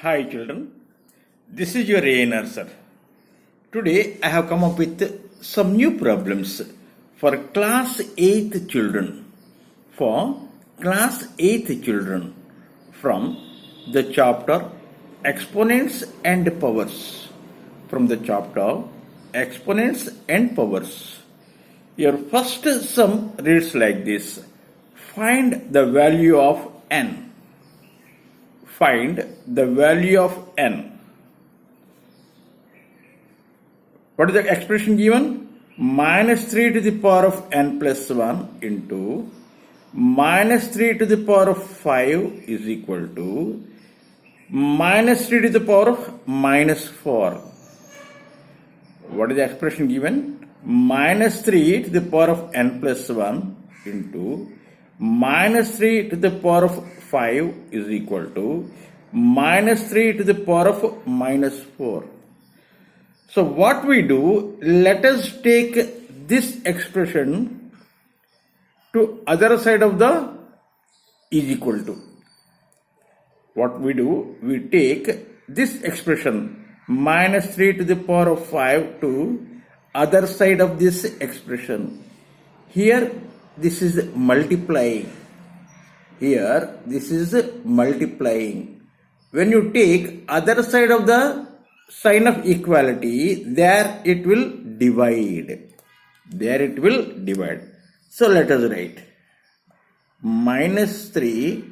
Hi children, this is your A sir. Today I have come up with some new problems for class 8th children. For class 8th children from the chapter Exponents and Powers. From the chapter Exponents and Powers. Your first sum reads like this. Find the value of n. Find the value of n. What is the expression given? Minus 3 to the power of n plus 1 into minus 3 to the power of 5 is equal to minus 3 to the power of minus 4. What is the expression given? Minus 3 to the power of n plus 1 into minus 3 to the power of 5 is equal to minus 3 to the power of minus 4. So what we do, let us take this expression to other side of the is equal to. What we do, we take this expression minus 3 to the power of 5 to other side of this expression. Here this is multiplying. Here this is multiplying. When you take other side of the sign of equality, there it will divide. There it will divide. So let us write minus 3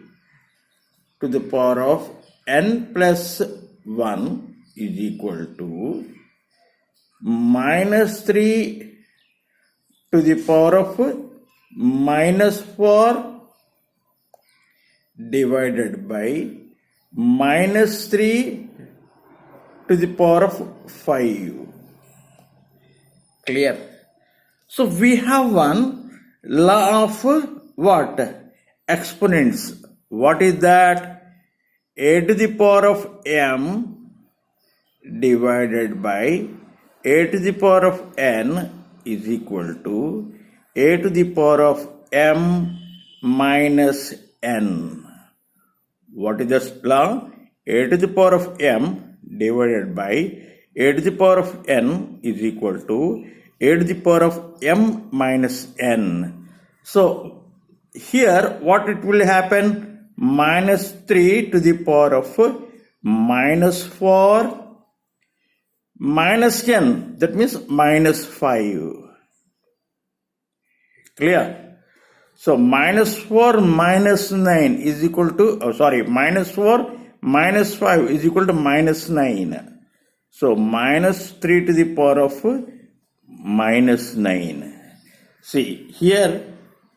to the power of n plus 1 is equal to minus 3 to the power of minus 4 divided by minus 3 to the power of 5. Clear? So we have one law of what? Exponents. What is that? A to the power of m divided by a to the power of n is equal to a to the power of m minus n. What is the law? A to the power of m divided by a to the power of n is equal to a to the power of m minus n. So here what it will happen? Minus 3 to the power of minus 4 minus n, that means minus 5. Clear? So minus 4 minus 9 is equal to, minus 4 minus 5 is equal to minus 9. So minus 3 to the power of minus 9. See here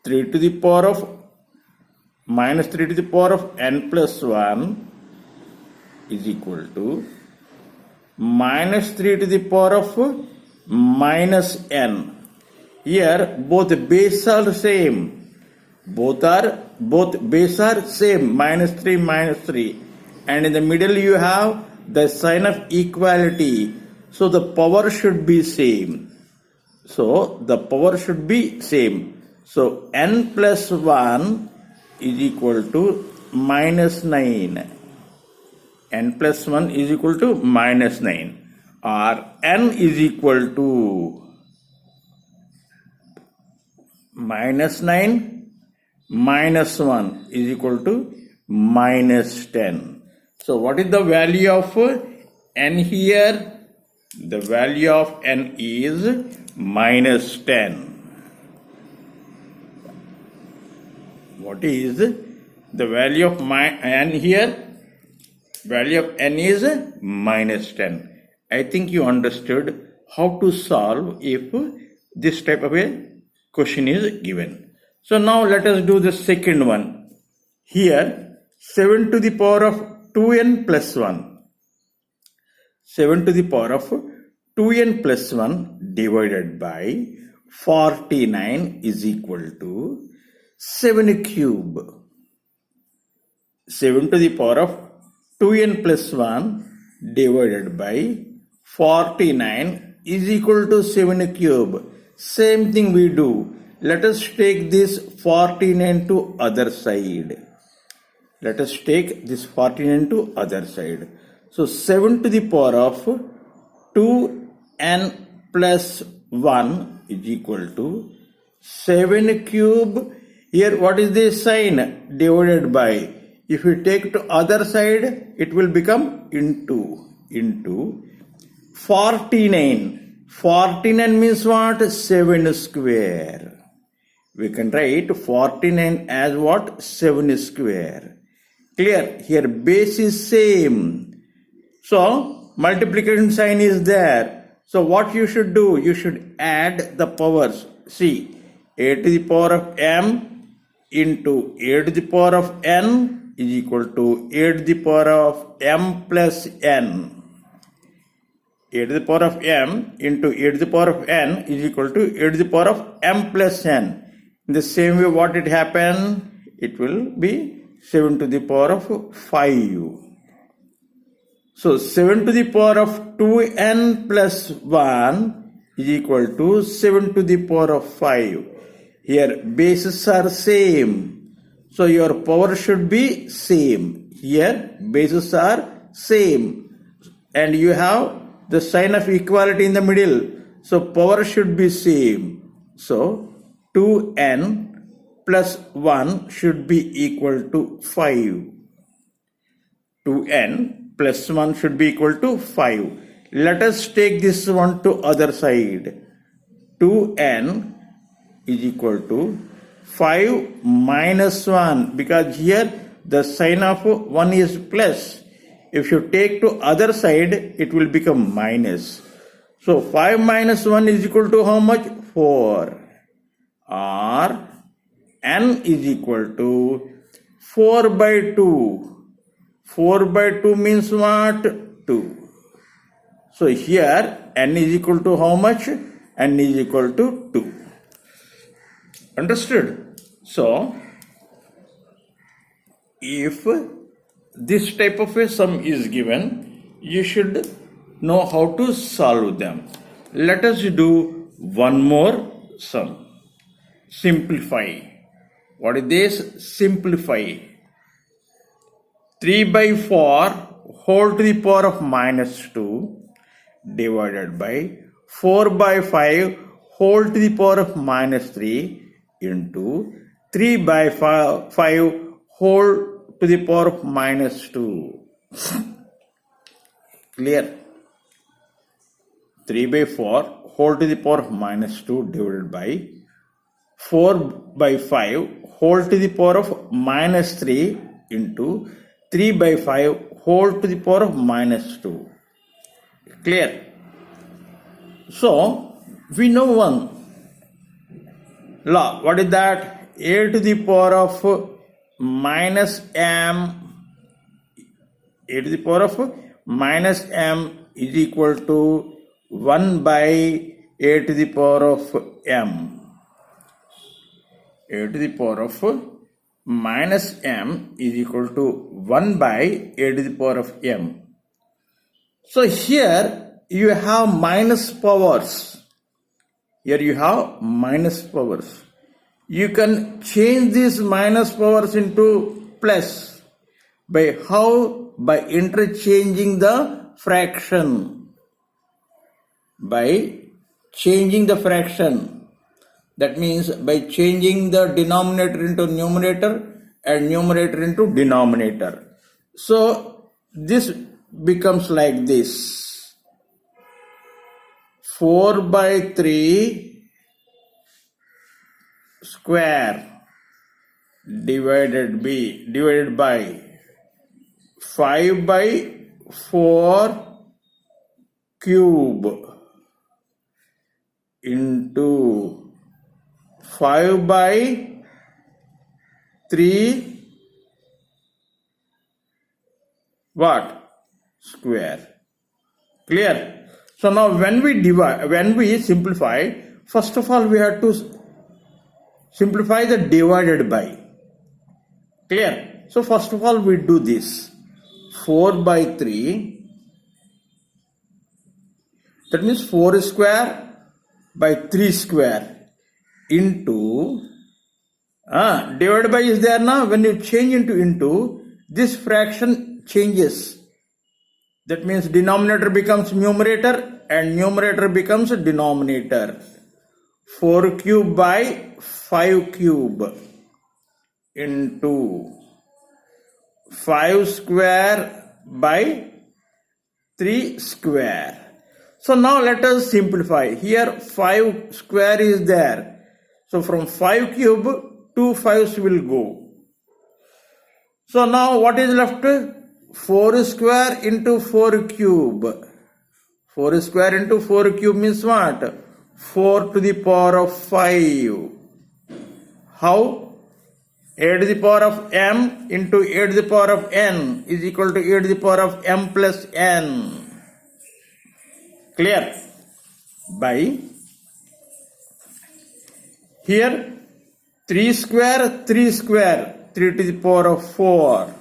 3 to the power of minus 3 to the power of n plus 1 is equal to minus 3 to the power of minus n. Here both base are same. Both base are same. Minus 3. And in the middle you have the sign of equality. So the power should be same. So the power should be same. So n plus 1 is equal to minus 9. N plus 1 is equal to minus 9. Or n is equal to minus 9 minus 1 is equal to minus 10. So what is the value of n here? The value of n is minus 10. What is the value of n here? Value of n is minus 10. I think you understood how to solve if this type of a question is given. So now let us do the second one. Here 7 to the power of 2n plus 1. 7 to the power of 2n plus 1 divided by 49 is equal to 7 cube. 7 to the power of 2n plus 1 divided by 49 is equal to 7 cube. Same thing we do. Let us take this 49 to other side. Let us take this 49 to other side. So 7 to the power of 2n plus 1 is equal to 7 cube. Here what is the sign? Divided by. If you take to other side, it will become into 49. 49 means what? 7 square. We can write 49 as what? 7 square. Clear? Here base is same. So multiplication sign is there. So what you should do? You should add the powers. See, a to the power of m into a to the power of n is equal to a to the power of m plus n. A to the power of m into a to the power of n is equal to a to the power of m plus n. In the same way, what it happen? It will be 7 to the power of 5. So 7 to the power of 2n plus 1 is equal to 7 to the power of 5. Here bases are same. So your power should be same. Here bases are same. And you have the sign of equality in the middle. So power should be same. So 2n plus 1 should be equal to 5. 2n plus 1 should be equal to 5. Let us take this one to other side. 2n is equal to 5 minus 1, because here the sign of 1 is plus. If you take to other side, it will become minus. So 5 minus 1 is equal to how much? 4. Or n is equal to 4 by 2. 4 by 2 means what? 2. So here n is equal to how much? N is equal to 2. Understood? So if this type of a sum is given, you should know how to solve them. Let us do one more sum. Simplify. What is this? Simplify. 3 by 4 whole to the power of minus 2 divided by 4 by 5 whole to the power of minus 3 into 3 by 5 whole to the power of minus 2. Clear? 3 by 4 whole to the power of minus 2 divided by 4 by 5 whole to the power of minus 3 into 3 by 5 whole to the power of minus 2. Clear? So, we know one law. What is that? A to the power of minus m, a to the power of minus m is equal to 1 by a to the power of m. A to the power of minus m is equal to 1 by a to the power of m. So here you have minus powers. Here you have minus powers. You can change these minus powers into plus. By how? By interchanging the fraction. By changing the fraction. That means by changing the denominator into numerator and numerator into denominator. So this becomes like this. 4 by 3 square divided by 5 by 4 cube into 5 by 3 what? Square. Clear? So now when we simplify, first of all we have to simplify the divided by. Clear? So first of all we do this. 4 by 3, that means 4 square by 3 square into divided by is there now. When you change into this fraction changes. That means denominator becomes numerator and numerator becomes denominator. 4 cube by 5 cube into 5 square by 3 square. So now let us simplify. Here 5 square is there. So from 5 cube, 2 5s will go. So now what is left? 4 square into 4 cube. 4 square into 4 cube means what? 4 to the power of 5. How? A to the power of m into a to the power of n is equal to a to the power of m plus n. Clear? By here 3 square, 3 square, 3 to the power of 4.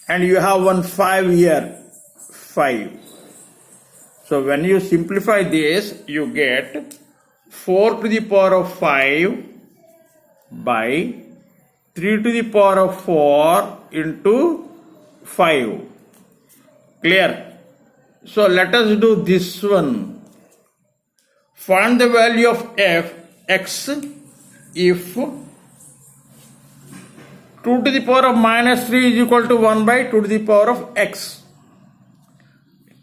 And you have one 5 here, 5. So when you simplify this, you get 4 to the power of 5 by 3 to the power of 4 into 5. Clear? So let us do this one. Find the value of x if 2 to the power of minus 3 is equal to 1 by 2 to the power of x.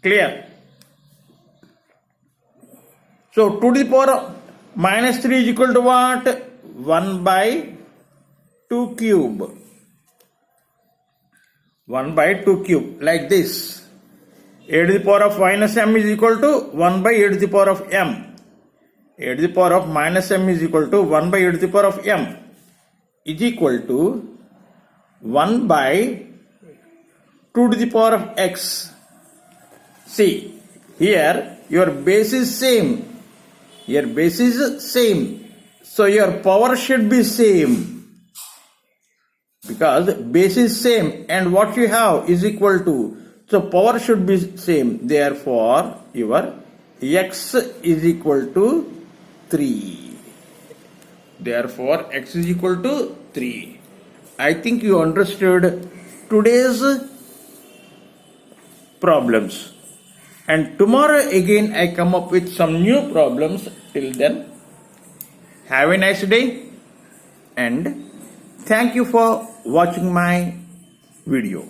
Clear? So 2 to the power of minus 3 is equal to what? 1 by 2 cube. 1 by 2 cube, like this. A to the power of minus m is equal to 1 by a to the power of m. A to the power of minus m is equal to 1 by a to the power of m is equal to 1 by 2 to the power of x. See, here your base is same. Your base is same. So your power should be same. Because base is same and what you have is equal to. So power should be same. Therefore, your x is equal to 3. Therefore, x is equal to 3. I think you understood today's problems. And tomorrow again I come up with some new problems. Till then, have a nice day and thank you for watching my video.